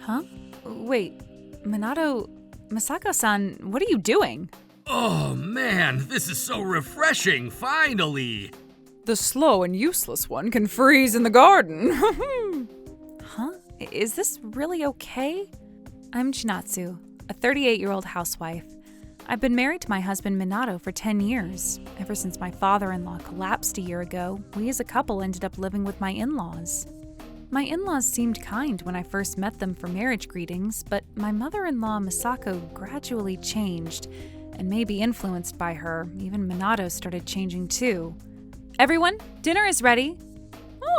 Huh? Wait, Masako-san, what are you doing? Oh man, this is so refreshing, finally! The slow and useless one can freeze in the garden. Huh? Is this really okay? I'm Chinatsu, a 38-year-old housewife. I've been married to my husband Minato for 10 years. Ever since my father-in-law collapsed a year ago, we as a couple ended up living with my in-laws. My in-laws seemed kind when I first met them for marriage greetings, but my mother-in-law Misako gradually changed, and maybe influenced by her, even Minato started changing too. Everyone, dinner is ready.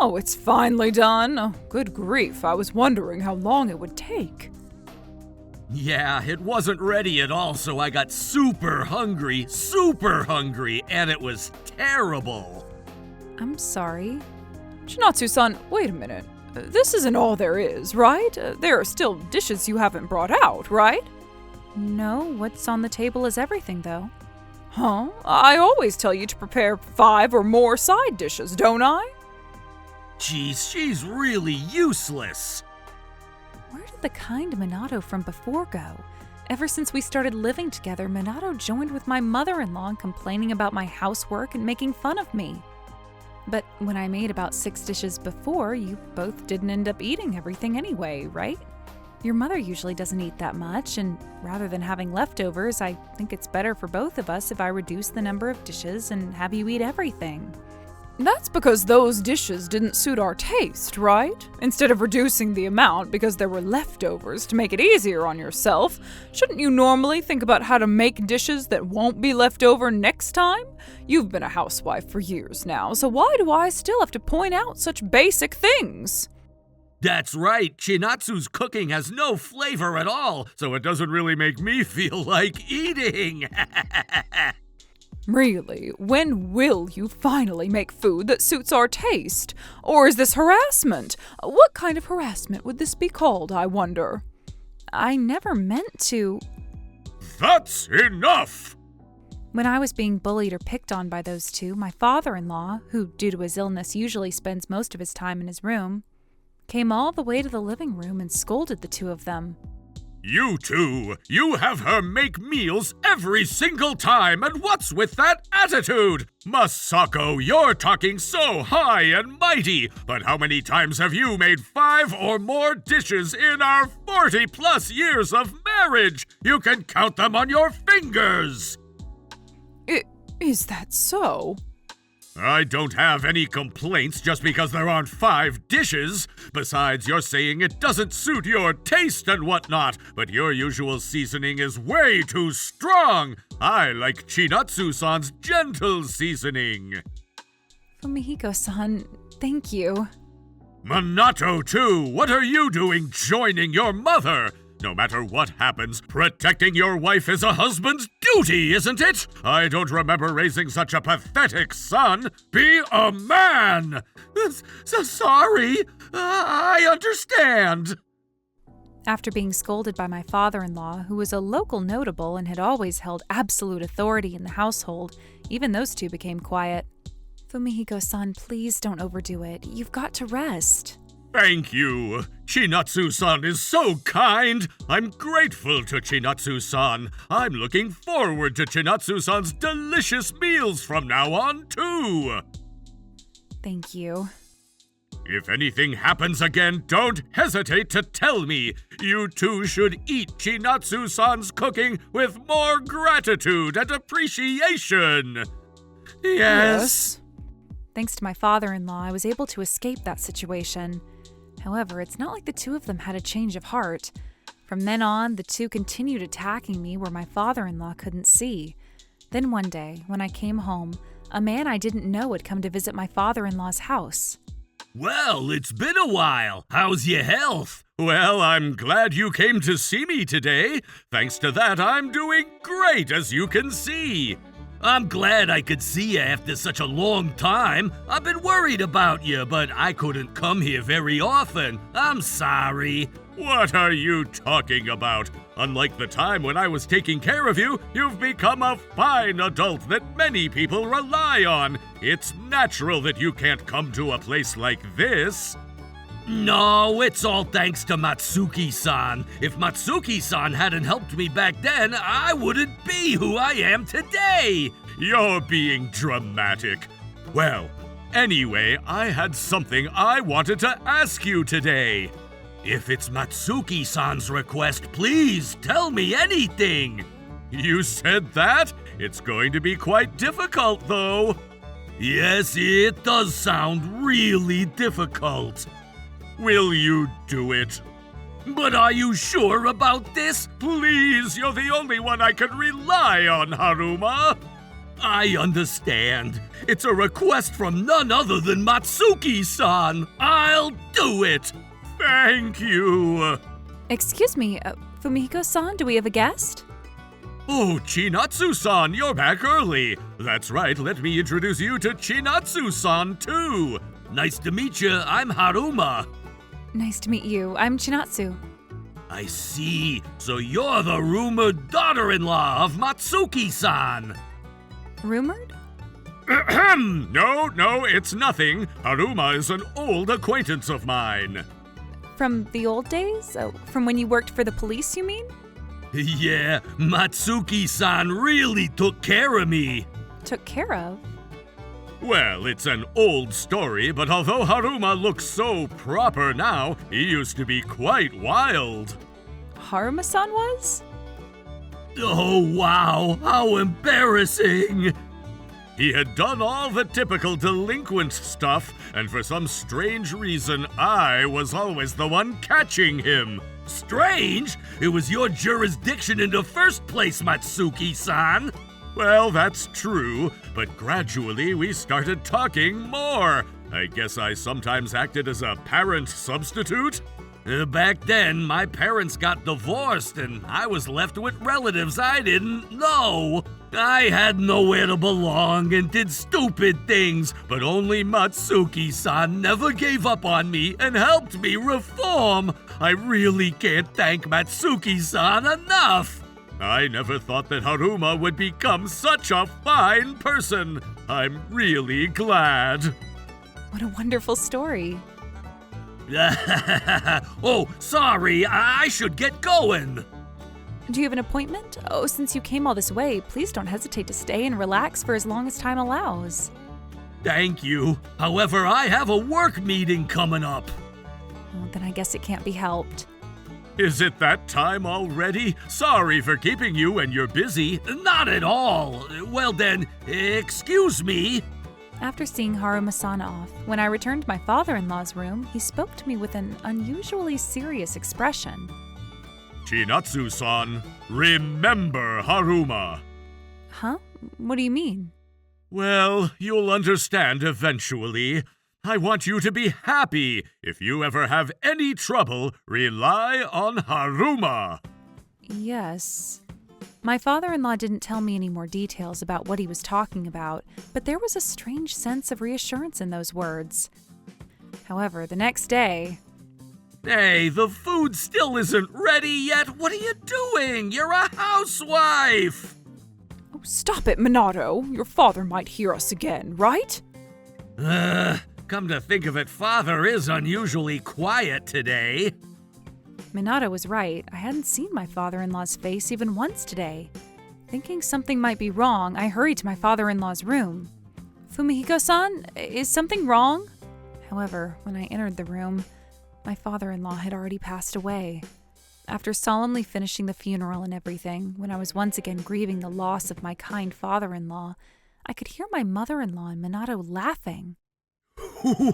Oh, it's finally done. Oh, good grief, I was wondering how long it would take. Yeah, it wasn't ready at all, so I got super hungry, and it was terrible. I'm sorry. Chinatsu-san, wait a minute. This isn't all there is, right? There are still dishes you haven't brought out, right? No, what's on the table is everything, though. Huh? I always tell you to prepare 5 or more side dishes, don't I? Jeez, she's really useless. Where did the kind Minato from before go? Ever since we started living together, Minato joined with my mother-in-law in complaining about my housework and making fun of me. But when I made about 6 dishes before, you both didn't end up eating everything anyway, right? Your mother usually doesn't eat that much, and rather than having leftovers, I think it's better for both of us if I reduce the number of dishes and have you eat everything. That's because those dishes didn't suit our taste, right? Instead of reducing the amount because there were leftovers to make it easier on yourself, shouldn't you normally think about how to make dishes that won't be left over next time? You've been a housewife for years now, so why do I still have to point out such basic things? That's right, Chinatsu's cooking has no flavor at all, so it doesn't really make me feel like eating. Really? When will you finally make food that suits our taste? Or is this harassment? What kind of harassment would this be called, I wonder? I never meant to. That's enough! When I was being bullied or picked on by those two, my father-in-law, who due to his illness usually spends most of his time in his room, came all the way to the living room and scolded the two of them. You two, you have her make meals every single time, and what's with that attitude? Masako, you're talking so high and mighty, but how many times have you made 5 or more dishes in our 40+ years of marriage? You can count them on your fingers! Is that so? I don't have any complaints just because there aren't 5 dishes. Besides, you're saying it doesn't suit your taste and whatnot, but your usual seasoning is way too strong. I like Chinatsu-san's gentle seasoning. Fumihiko-san, thank you. Minato, too, what are you doing joining your mother? No matter what happens, protecting your wife is a husband's duty, isn't it? I don't remember raising such a pathetic son. Be a man! So sorry. I understand. After being scolded by my father-in-law, who was a local notable and had always held absolute authority in the household, even those two became quiet. Fumihiko-san, please don't overdo it. You've got to rest. Thank you. Chinatsu-san is so kind. I'm grateful to Chinatsu-san. I'm looking forward to Chinatsu-san's delicious meals from now on, too. Thank you. If anything happens again, don't hesitate to tell me. You two should eat Chinatsu-san's cooking with more gratitude and appreciation. Yes. Thanks to my father-in-law, I was able to escape that situation. However, it's not like the two of them had a change of heart. From then on, the two continued attacking me where my father-in-law couldn't see. Then one day, when I came home, a man I didn't know had come to visit my father-in-law's house. Well, it's been a while. How's your health? Well, I'm glad you came to see me today. Thanks to that, I'm doing great, as you can see. I'm glad I could see you after such a long time. I've been worried about you, but I couldn't come here very often. I'm sorry. What are you talking about? Unlike the time when I was taking care of you, you've become a fine adult that many people rely on. It's natural that you can't come to a place like this. No, it's all thanks to Matsuki-san. If Matsuki-san hadn't helped me back then, I wouldn't be who I am today. You're being dramatic. Well, anyway, I had something I wanted to ask you today. If it's Matsuki-san's request, please tell me anything. You said that? It's going to be quite difficult, though. Yes, it does sound really difficult. Will you do it? But are you sure about this? Please, you're the only one I can rely on, Haruma. I understand. It's a request from none other than Matsuki-san. I'll do it. Thank you. Excuse me, Fumihiko-san, do we have a guest? Oh, Chinatsu-san, you're back early. That's right, let me introduce you to Chinatsu-san, too. Nice to meet you, I'm Haruma. Nice to meet you. I'm Chinatsu. I see. So you're the rumored daughter-in-law of Matsuki-san. Rumored? No, it's nothing. Haruma is an old acquaintance of mine. From the old days? Oh, from when you worked for the police, you mean? Yeah, Matsuki-san really took care of me. Took care of? Well, it's an old story, but although Haruma looks so proper now, he used to be quite wild. Haruma-san was? Oh, wow, how embarrassing! He had done all the typical delinquent stuff, and for some strange reason, I was always the one catching him. Strange? It was your jurisdiction in the first place, Matsuki-san. Well, that's true, but gradually we started talking more. I guess I sometimes acted as a parent substitute. Back then, my parents got divorced and I was left with relatives I didn't know. I had nowhere to belong and did stupid things, but only Matsuki-san never gave up on me and helped me reform. I really can't thank Matsuki-san enough. I never thought that Haruma would become such a fine person. I'm really glad. What a wonderful story. Oh, sorry, I should get going. Do you have an appointment? Oh, since you came all this way, please don't hesitate to stay and relax for as long as time allows. Thank you. However, I have a work meeting coming up. Well, then I guess it can't be helped. Is it that time already? Sorry for keeping you when you're busy. Not at all. Well then, excuse me. After seeing Haruma-san off, when I returned to my father-in-law's room, he spoke to me with an unusually serious expression. Chinatsu-san, remember Haruma. Huh? What do you mean? Well, you'll understand eventually. I want you to be happy. If you ever have any trouble, rely on Haruma. Yes. My father-in-law didn't tell me any more details about what he was talking about, but there was a strange sense of reassurance in those words. However, the next day... Hey, the food still isn't ready yet. What are you doing? You're a housewife. Oh, stop it, Minato. Your father might hear us again, right? Come to think of it, Father is unusually quiet today. Minato was right. I hadn't seen my father-in-law's face even once today. Thinking something might be wrong, I hurried to my father-in-law's room. Fumihiko-san, is something wrong? However, when I entered the room, my father-in-law had already passed away. After solemnly finishing the funeral and everything, when I was once again grieving the loss of my kind father-in-law, I could hear my mother-in-law and Minato laughing.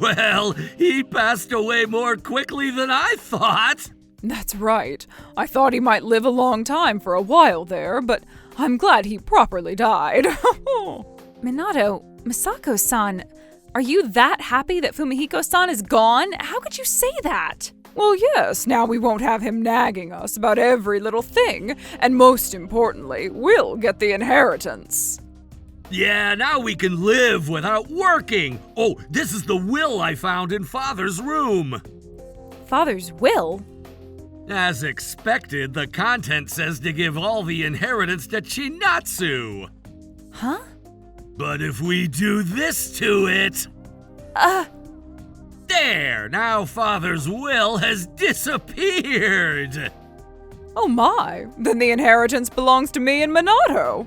Well, he passed away more quickly than I thought. That's right. I thought he might live a long time for a while there, but I'm glad he properly died. Minato, Misako-san, are you that happy that Fumihiko-san is gone? How could you say that? Well, yes, now we won't have him nagging us about every little thing, and most importantly, we'll get the inheritance. Yeah, now we can live without working. Oh, this is the will I found in Father's room. Father's will? As expected, the content says to give all the inheritance to Chinatsu. Huh? But if we do this to it... There! Now Father's will has disappeared! Oh my, then the inheritance belongs to me and Minato.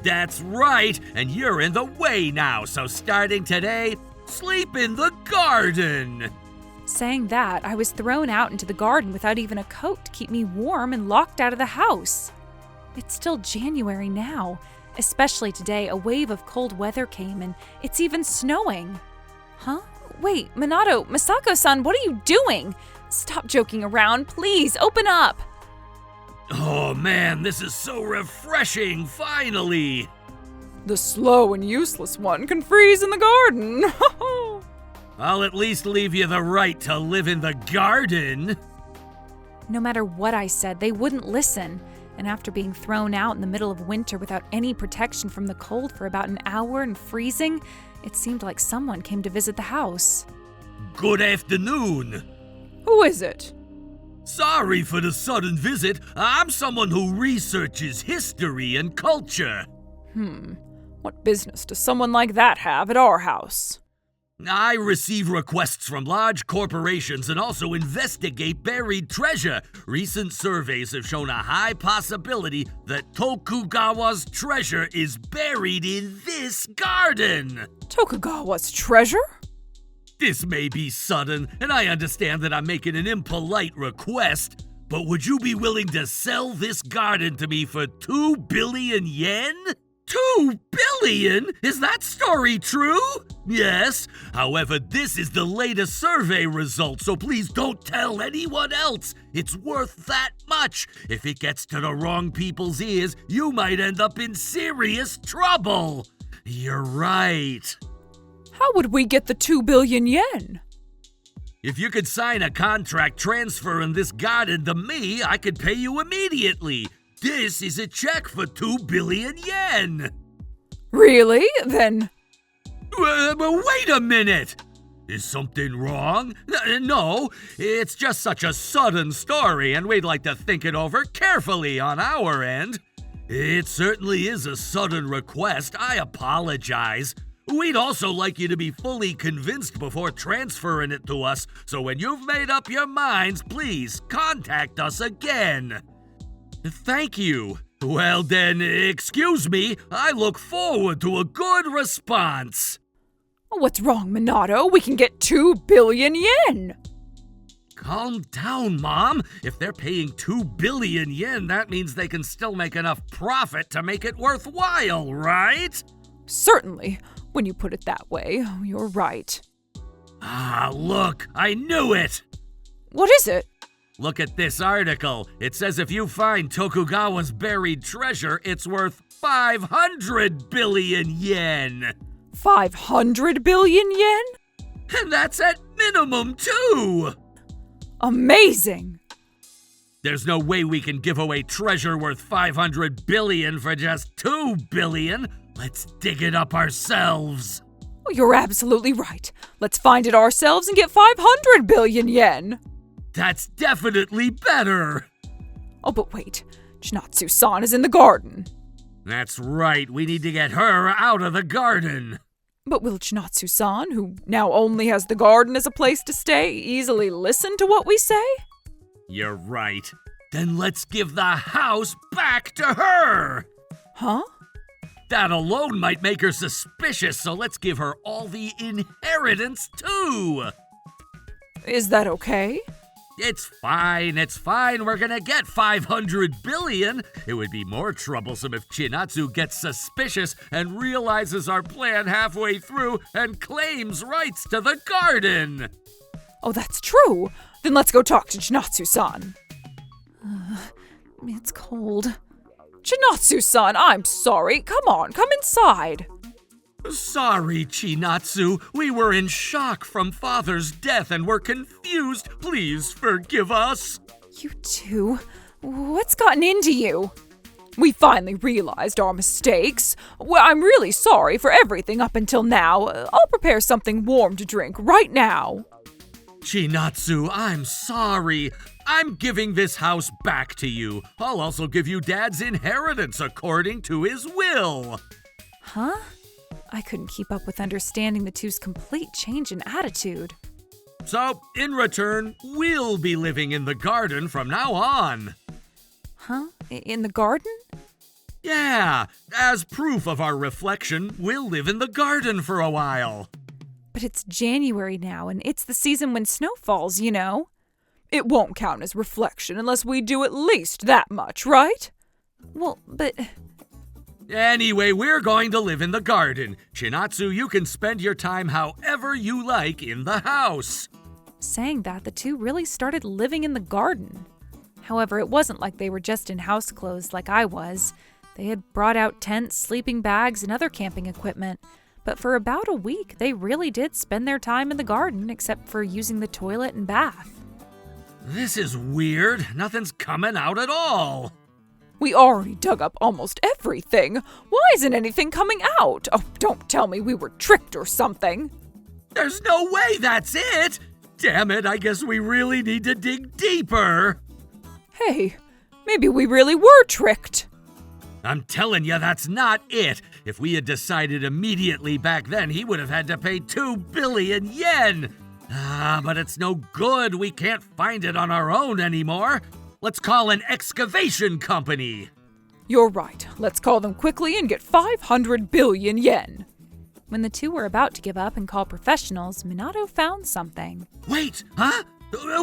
That's right, and you're in the way now, so starting today, sleep in the garden! Saying that, I was thrown out into the garden without even a coat to keep me warm and locked out of the house. It's still January now. Especially today, a wave of cold weather came and it's even snowing. Huh? Wait, Minato, Misako-san, what are you doing? Stop joking around, please, open up! Oh man, this is so refreshing, finally! The slow and useless one can freeze in the garden. I'll at least leave you the right to live in the garden. No matter what I said, they wouldn't listen. And after being thrown out in the middle of winter without any protection from the cold for about an hour and freezing, it seemed like someone came to visit the house. Good afternoon. Who is it? Sorry for the sudden visit. I'm someone who researches history and culture. What business does someone like that have at our house? I receive requests from large corporations and also investigate buried treasure. Recent surveys have shown a high possibility that Tokugawa's treasure is buried in this garden. Tokugawa's treasure? This may be sudden, and I understand that I'm making an impolite request, but would you be willing to sell this garden to me for 2 billion yen? 2 billion? Is that story true? Yes. However, this is the latest survey result, so please don't tell anyone else. It's worth that much. If it gets to the wrong people's ears, you might end up in serious trouble. You're right. How would we get the 2 billion yen? If you could sign a contract transferring this garden to me, I could pay you immediately. This is a check for 2 billion yen. Really? Then... Wait a minute! Is something wrong? No, it's just such a sudden story, and we'd like to think it over carefully on our end. It certainly is a sudden request. I apologize. We'd also like you to be fully convinced before transferring it to us, so when you've made up your minds, please contact us again. Thank you. Well then, excuse me, I look forward to a good response. What's wrong, Minato? We can get 2 billion yen. Calm down, Mom. If they're paying 2 billion yen, that means they can still make enough profit to make it worthwhile, right? Certainly. When you put it that way, you're right. Ah, look, I knew it! What is it? Look at this article. It says if you find Tokugawa's buried treasure, it's worth 500 billion yen. 500 billion yen? And that's at minimum, too! Amazing! There's no way we can give away treasure worth 500 billion for just 2 billion. Let's dig it up ourselves. You're absolutely right. Let's find it ourselves and get 500 billion yen. That's definitely better. Oh, but wait. Chinatsu-san is in the garden. That's right. We need to get her out of the garden. But will Chinatsu-san, who now only has the garden as a place to stay, easily listen to what we say? You're right. Then let's give the house back to her. Huh? That alone might make her suspicious, so let's give her all the inheritance, too. Is that okay? It's fine. We're gonna get 500 billion. It would be more troublesome if Chinatsu gets suspicious and realizes our plan halfway through and claims rights to the garden. Oh, that's true. Then let's go talk to Chinatsu-san. It's cold. Chinatsu-san, I'm sorry. Come on, come inside. Sorry, Chinatsu. We were in shock from Father's death and were confused. Please forgive us. You two, what's gotten into you? We finally realized our mistakes. Well, I'm really sorry for everything up until now. I'll prepare something warm to drink right now. Chinatsu, I'm sorry. I'm giving this house back to you. I'll also give you Dad's inheritance according to his will. Huh? I couldn't keep up with understanding the two's complete change in attitude. So, in return, we'll be living in the garden from now on. Huh? In the garden? Yeah, as proof of our reflection, we'll live in the garden for a while. But it's January now, and it's the season when snow falls, you know. It won't count as reflection unless we do at least that much, right? Well, but... Anyway, we're going to live in the garden. Chinatsu, you can spend your time however you like in the house. Saying that, the two really started living in the garden. However, it wasn't like they were just in house clothes like I was. They had brought out tents, sleeping bags, and other camping equipment. But for about a week, they really did spend their time in the garden, except for using the toilet and bath. This is weird. Nothing's coming out at all. We already dug up almost everything. Why isn't anything coming out? Oh, don't tell me we were tricked or something. There's no way that's it! Damn it, I guess we really need to dig deeper. Hey, maybe we really were tricked. I'm telling you, that's not it. If we had decided immediately back then, he would have had to pay 2 billion yen. But it's no good. We can't find it on our own anymore. Let's call an excavation company. You're right. Let's call them quickly and get 500 billion yen. When the two were about to give up and call professionals, Minato found something. Wait, huh?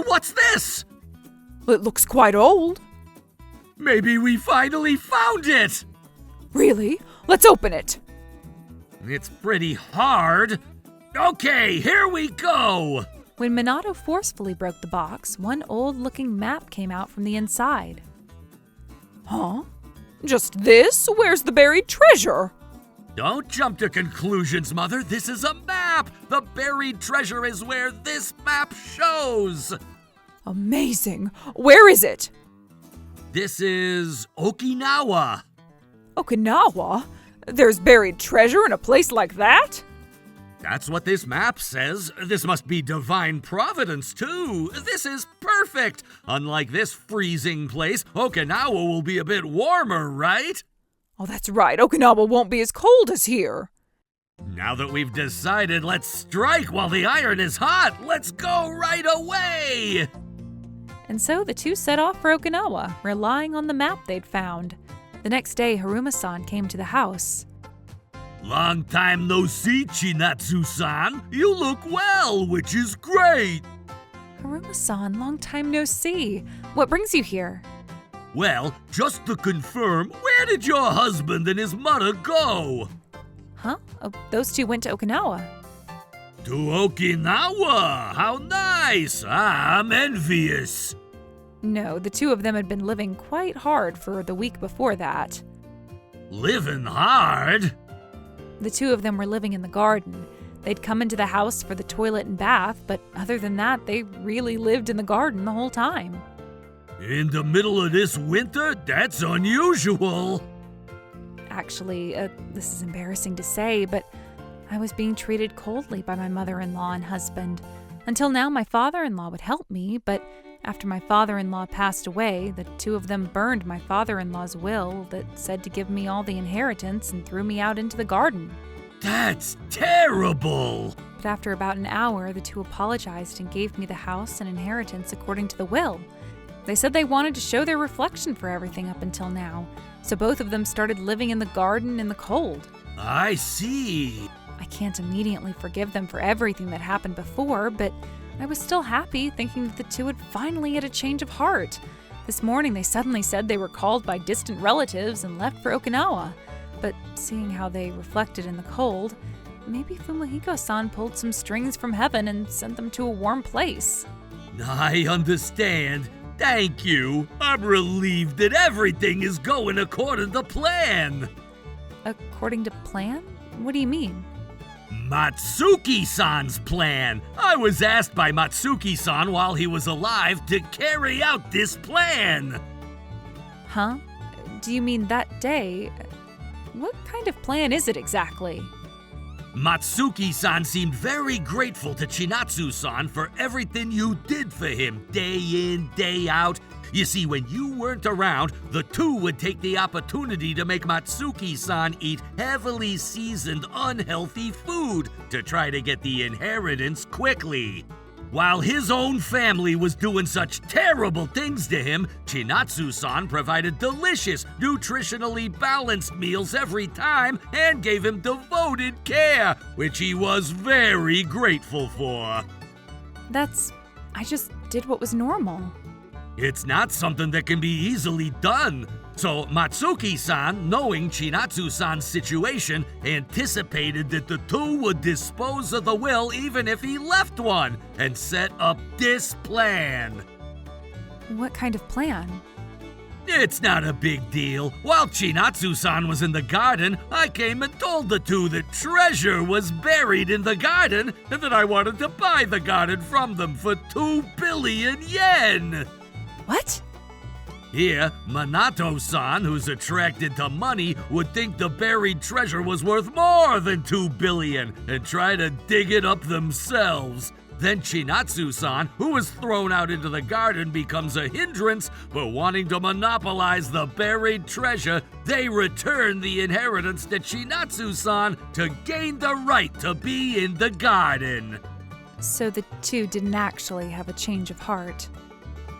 What's this? It looks quite old. Maybe we finally found it! Really? Let's open it. It's pretty hard. Okay, here we go! When Minato forcefully broke the box, one old-looking map came out from the inside. Huh? Just this? Where's the buried treasure? Don't jump to conclusions, Mother. This is a map! The buried treasure is where this map shows! Amazing. Where is it? This is Okinawa. Okinawa? There's buried treasure in a place like that? That's what this map says. This must be divine providence, too. This is perfect. Unlike this freezing place, Okinawa will be a bit warmer, right? Oh, that's right. Okinawa won't be as cold as here. Now that we've decided, let's strike while the iron is hot. Let's go right away! And so the two set off for Okinawa, relying on the map they'd found. The next day, Haruma-san came to the house. Long time no see, Chinatsu-san. You look well, which is great. Haruma-san, long time no see. What brings you here? Well, just to confirm, where did your husband and his mother go? Huh? Oh, those two went to Okinawa. To Okinawa? How nice! I'm envious. No, the two of them had been living quite hard for the week before that. Living hard? The two of them were living in the garden. They'd come into the house for the toilet and bath, but other than that, they really lived in the garden the whole time. In the middle of this winter? That's unusual. Actually, this is embarrassing to say, but I was being treated coldly by my mother-in-law and husband. Until now, my father-in-law would help me, but after my father-in-law passed away, the two of them burned my father-in-law's will that said to give me all the inheritance and threw me out into the garden. That's terrible! But after about an hour, the two apologized and gave me the house and inheritance according to the will. They said they wanted to show their reflection for everything up until now, so both of them started living in the garden in the cold. I see. I can't immediately forgive them for everything that happened before, but I was still happy, thinking that the two had finally had a change of heart. This morning they suddenly said they were called by distant relatives and left for Okinawa. But seeing how they reflected in the cold, maybe Fumihiko-san pulled some strings from heaven and sent them to a warm place. I understand. Thank you. I'm relieved that everything is going according to plan. According to plan? What do you mean? Matsuki-san's plan. I was asked by Matsuki-san while he was alive to carry out this plan. Huh? Do you mean that day? What kind of plan is it exactly? Matsuki-san seemed very grateful to Chinatsu-san for everything you did for him day in, day out. You see, when you weren't around, the two would take the opportunity to make Matsuki-san eat heavily seasoned, unhealthy food to try to get the inheritance quickly. While his own family was doing such terrible things to him, Chinatsu-san provided delicious, nutritionally balanced meals every time and gave him devoted care, which he was very grateful for. I just did what was normal. It's not something that can be easily done. So Matsuki-san, knowing Chinatsu-san's situation, anticipated that the two would dispose of the will even if he left one, and set up this plan. What kind of plan? It's not a big deal. While Chinatsu-san was in the garden, I came and told the two that treasure was buried in the garden and that I wanted to buy the garden from them for 2 billion yen. What? Here, Minato-san, who's attracted to money, would think the buried treasure was worth more than 2 billion and try to dig it up themselves. Then Chinatsu-san, who was thrown out into the garden, becomes a hindrance for wanting to monopolize the buried treasure. They return the inheritance to Chinatsu-san to gain the right to be in the garden. So the two didn't actually have a change of heart.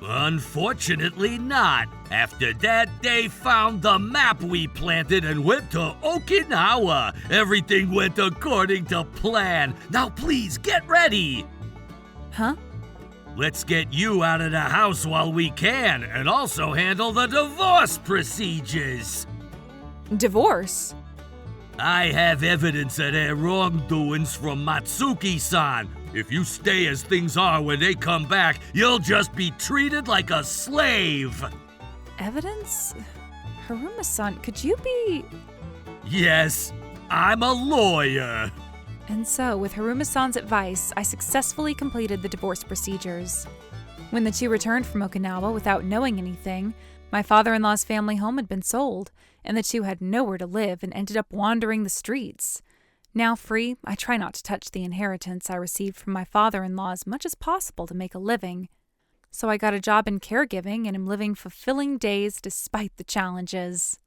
Unfortunately not. After that, they found the map we planted and went to Okinawa. Everything went according to plan. Now please get ready. Huh? Let's get you out of the house while we can, and also handle the divorce procedures. Divorce? I have evidence of their wrongdoings from Matsuki-san. If you stay as things are when they come back, you'll just be treated like a slave. Evidence? Haruma-san, could you be... Yes, I'm a lawyer. And so, with Haruma-san's advice, I successfully completed the divorce procedures. When the two returned from Okinawa without knowing anything, my father-in-law's family home had been sold, and the two had nowhere to live and ended up wandering the streets. Now free, I try not to touch the inheritance I received from my father-in-law as much as possible to make a living. So I got a job in caregiving and am living fulfilling days despite the challenges.